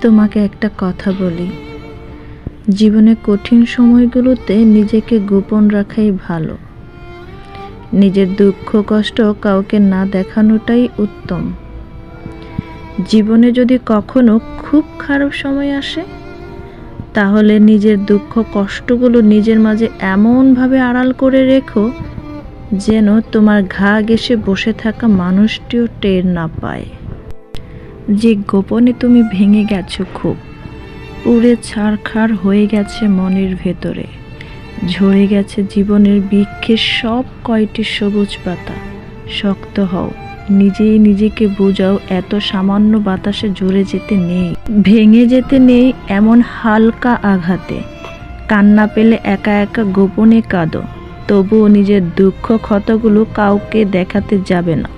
তোমাকে একটা কথা বলি, জীবনে কঠিন সময়গুলোতে নিজেকে গোপন রাখাই ভালো। নিজের দুঃখ কষ্ট কাউকে না দেখানোটাই উত্তম। জীবনে যদি কখনো খুব খারাপ সময় আসে, তাহলে নিজের দুঃখ কষ্টগুলো নিজের মাঝে এমনভাবে আড়াল করে রেখো যেন তোমার ঘা ঘেঁষে বসে থাকা মানুষটিও টের না পায় যে গোপনে তুমি ভেঙে গেছো, খুব পুড়ে ছারখার হয়ে গেছে মনের ভেতরে, ঝরে গেছে জীবনের বৃক্ষের সব কয়টি সবুজ পাতা। শক্ত হও, নিজেই নিজেকে বোঝাও, এত সামান্য বাতাসে ঝরে যেতে নেই, ভেঙে যেতে নেই এমন হালকা আঘাতে। কান্না পেলে একা একা গোপনে কাঁদো, তবুও নিজের দুঃখ ক্ষতগুলো কাউকে দেখাতে যাবে না।